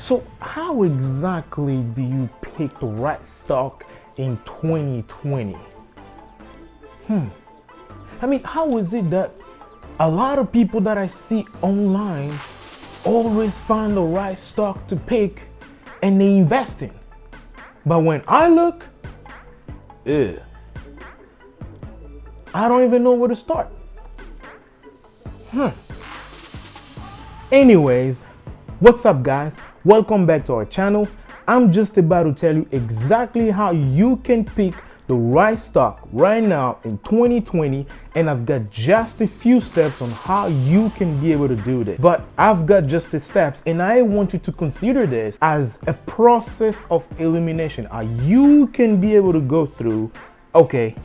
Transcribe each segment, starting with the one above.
So how exactly do you pick the right stock in 2020? I mean, how is it that a lot of people that I see online always find the right stock to pick and they invest in? But when I look, I don't even know where to start. Anyways, what's up guys? Welcome back to our channel. I'm just about to tell you exactly how you can pick the right stock right now in 2020, and I've got just a few steps on how you can be able to do this. But I've got just the steps, and I want you to consider this as a process of elimination. You can be able to go through, okay,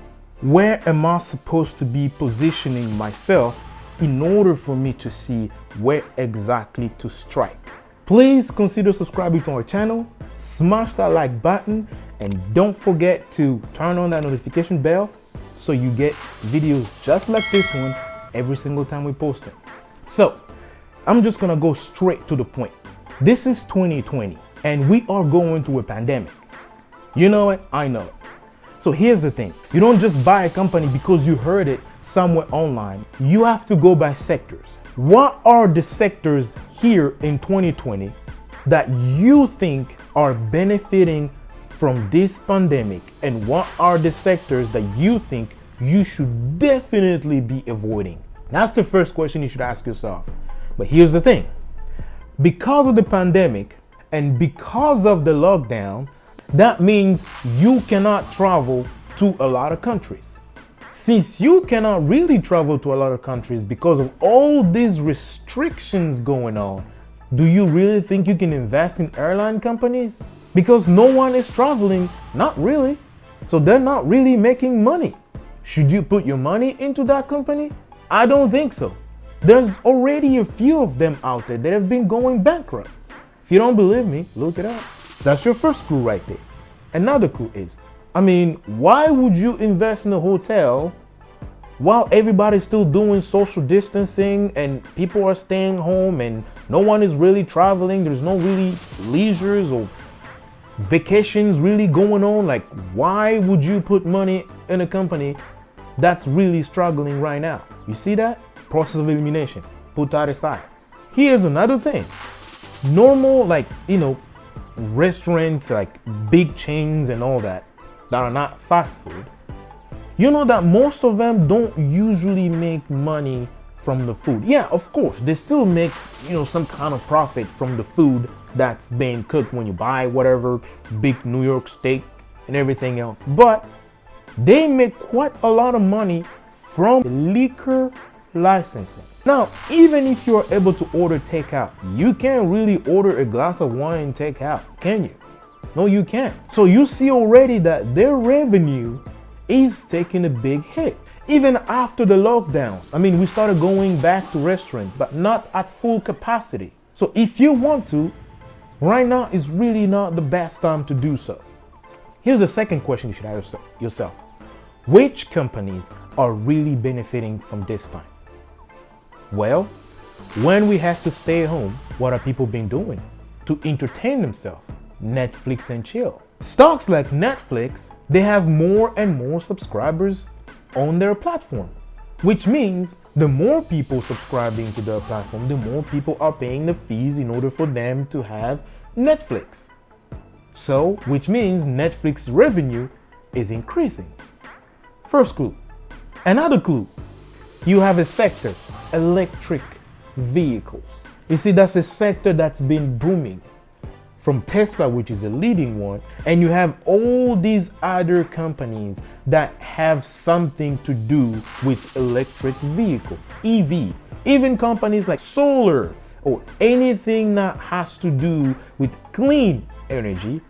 where am I supposed to be positioning myself in order for me to see where exactly to strike. Please consider subscribing to our channel, smash that like button, and don't forget to turn on that notification bell so you get videos just like this one every single time we post it. So I'm just gonna go straight to the point. This is 2020 and we are going through a pandemic. You know it, I know it. So here's the thing, you don't just buy a company because you heard it somewhere online. You have to go by sectors. What are the sectors here in 2020 that you think are benefiting from this pandemic, and what are the sectors that you think you should definitely be avoiding? That's the first question you should ask yourself. But here's the thing, because of the pandemic and because of the lockdown, that means you cannot travel to a lot of countries. Since you cannot really travel to a lot of countries because of all these restrictions going on, do you really think you can invest in airline companies? Because no one is traveling, not really. So they're not really making money. Should you put your money into that company? I don't think so. There's already a few of them out there that have been going bankrupt. If you don't believe me, look it up. That's your first clue right there. Another clue is, why would you invest in a hotel while everybody's still doing social distancing and people are staying home and no one is really traveling? There's no really leisures or vacations really going on. Like, why would you put money in a company that's really struggling right now? You see that? Process of elimination. Put that aside. Here's another thing. Normal, restaurants, like big chains and all that are not fast food, you know that most of them don't usually make money from the food. Yeah, of course, they still make, some kind of profit from the food that's being cooked when you buy whatever big New York steak and everything else. But they make quite a lot of money from liquor licensing. Now, even if you're able to order takeout, you can't really order a glass of wine and take out, can you? No, you can't. So you see already that their revenue is taking a big hit. Even after the lockdowns, we started going back to restaurants, but not at full capacity. So if you want to, right now is really not the best time to do so. Here's the second question you should ask yourself. Which companies are really benefiting from this time? Well, when we have to stay home, what are people been doing to entertain themselves? Netflix and chill. Stocks like Netflix, they have more and more subscribers on their platform, which means the more people subscribing to their platform, the more people are paying the fees in order for them to have Netflix. So, which means Netflix revenue is increasing. First clue. Another clue. You have a sector, electric vehicles. You see, that's a sector that's been booming from Tesla, which is a leading one, and you have all these other companies that have something to do with electric vehicle, EV, even companies like solar or anything that has to do with clean energy.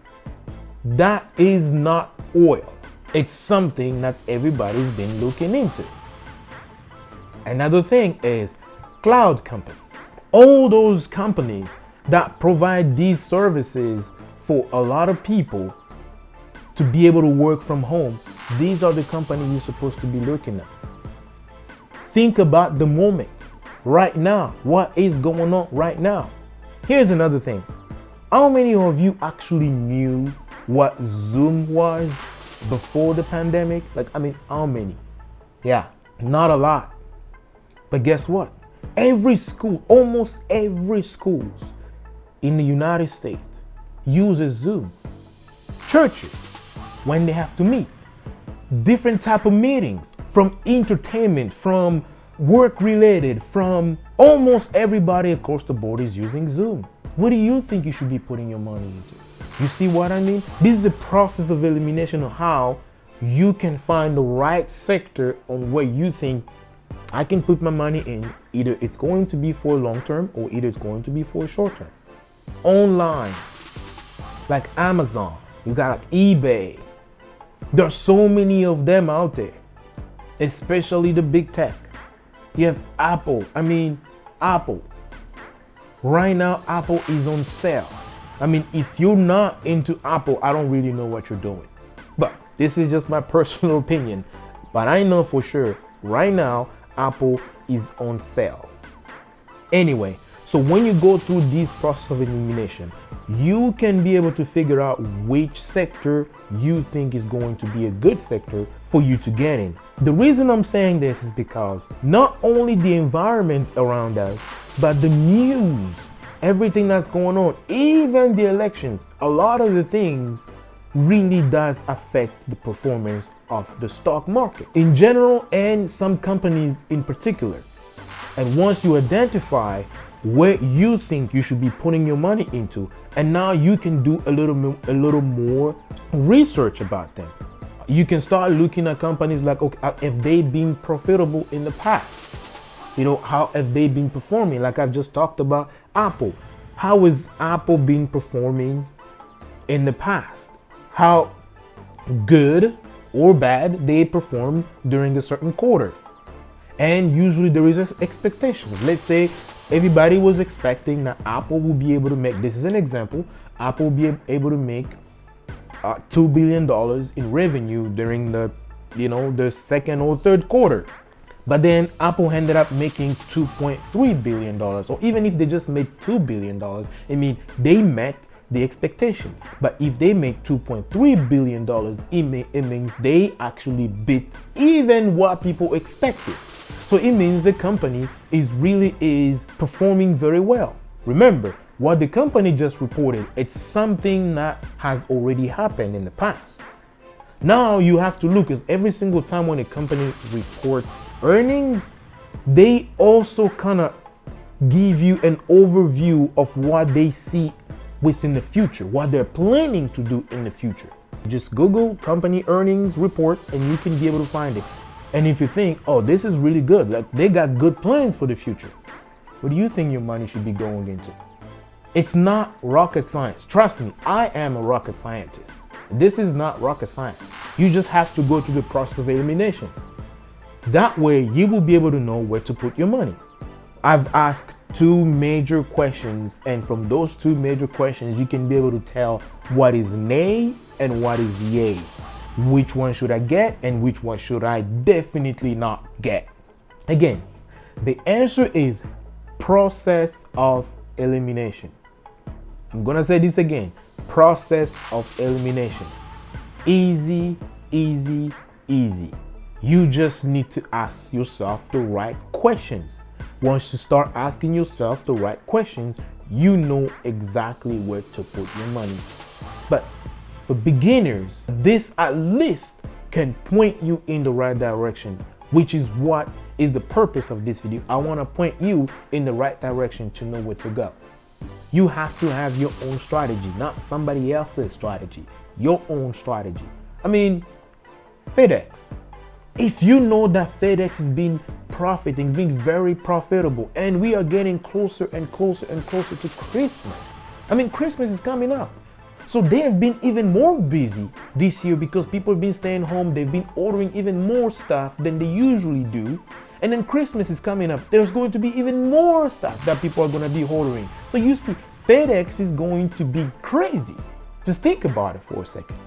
That is not oil. It's something that everybody's been looking into. Another thing is cloud companies. All those companies that provide these services for a lot of people to be able to work from home, these are the companies you're supposed to be looking at. Think about the moment right now. What is going on right now? Here's another thing. How many of you actually knew what Zoom was before the pandemic? Like, I mean, how many? Yeah, not a lot. But guess what? Every school, almost every schools in the United States uses Zoom. Churches, when they have to meet, different type of meetings, from entertainment, from work related, from almost everybody across the board is using Zoom. What do you think you should be putting your money into? You see what I mean? This is a process of elimination of how you can find the right sector on where you think I can put my money in. Either it's going to be for long term or either it's going to be for short term. Online, like Amazon, you got like eBay. There are so many of them out there, especially the big tech. You have Apple. Apple. Right now, Apple is on sale. If you're not into Apple, I don't really know what you're doing. But this is just my personal opinion. But I know for sure, right now, Apple is on sale. Anyway, so when you go through this process of elimination, you can be able to figure out which sector you think is going to be a good sector for you to get in. The reason I'm saying this is because not only the environment around us, but the news, everything that's going on, even the elections, a lot of the things really does affect the performance of the stock market in general and some companies in particular. And once you identify where you think you should be putting your money into, and now you can do a little more research about them. You can start looking at companies like, okay, have they been profitable in the past? How have they been performing? Like I've just talked about Apple. How has Apple been performing in the past? How good or bad they perform during a certain quarter? And usually there is expectations. Let's say everybody was expecting that Apple will be able to make, this is an example, Apple will be able to make $2 billion in revenue during the second or third quarter. But then Apple ended up making $2.3 billion, or even if they just made $2 billion, they met the expectation. But if they make $2.3 billion, it means they actually beat even what people expected. So it means the company is performing very well. Remember, what the company just reported, it's something that has already happened in the past. Now you have to look, because every single time when a company reports earnings, they also kind of give you an overview of what they see within the future, what they're planning to do in the future. Just Google company earnings report and you can be able to find it. And if you think, oh, this is really good, like they got good plans for the future, what do you think your money should be going into? It's not rocket science. Trust me, I am a rocket scientist. This is not rocket science. You just have to go through the process of elimination. That way you will be able to know where to put your money. I've asked 2 major questions, and from those 2 major questions, you can be able to tell what is nay and what is yay. Which one should I get and which one should I definitely not get? Again, the answer is process of elimination. I'm gonna say this again, process of elimination. Easy, easy, easy. You just need to ask yourself the right questions. Once you start asking yourself the right questions, you know exactly where to put your money. But for beginners, this at least can point you in the right direction, which is what is the purpose of this video. I want to point you in the right direction to know where to go. You have to have your own strategy, not somebody else's strategy, your own strategy. FedEx. If you know that FedEx has been profiting, been very profitable, and we are getting closer and closer and closer to Christmas. Christmas is coming up. So they have been even more busy this year because people have been staying home. They've been ordering even more stuff than they usually do. And then Christmas is coming up. There's going to be even more stuff that people are going to be ordering. So you see, FedEx is going to be crazy. Just think about it for a second.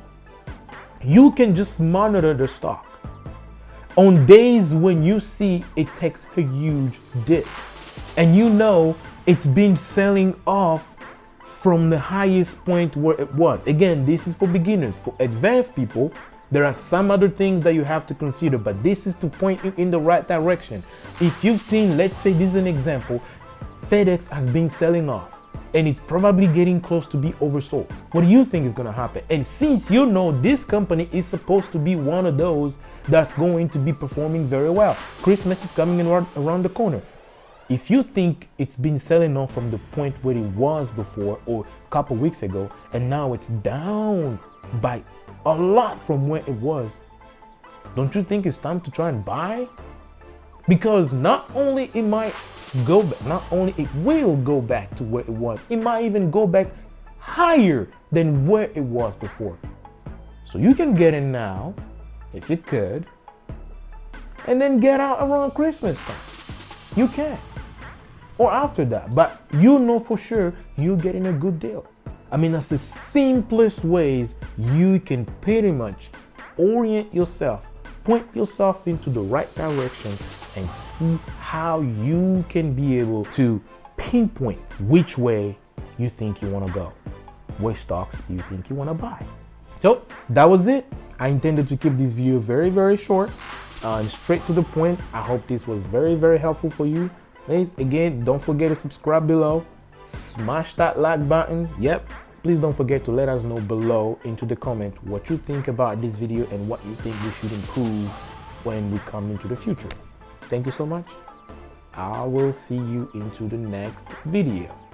You can just monitor the stock. On days when you see it takes a huge dip and you know it's been selling off from the highest point where it was. Again, this is for beginners. For advanced people, there are some other things that you have to consider, but this is to point you in the right direction. If you've seen, let's say this is an example, FedEx has been selling off and it's probably getting close to be oversold. What do you think is going to happen? And since you know this company is supposed to be one of those that's going to be performing very well, Christmas is coming in around the corner. If you think it's been selling off from the point where it was before or a couple weeks ago, and now it's down by a lot from where it was, don't you think it's time to try and buy? Because not only it might go back, not only it will go back to where it was, it might even go back higher than where it was before. So you can get in now, if you could, and then get out around Christmas time. You can. Or after that, but you know for sure you're getting a good deal. I mean, that's the simplest ways you can pretty much orient yourself, point yourself into the right direction, and see how you can be able to pinpoint which way you think you want to go. What stocks do you think you want to buy? So that was it. I intended to keep this video very, very short and straight to the point. I hope this was very, very helpful for you. Please, again, don't forget to subscribe below. Smash that like button. Yep. Please don't forget to let us know below into the comment what you think about this video and what you think we should improve when we come into the future. Thank you so much. I will see you into the next video.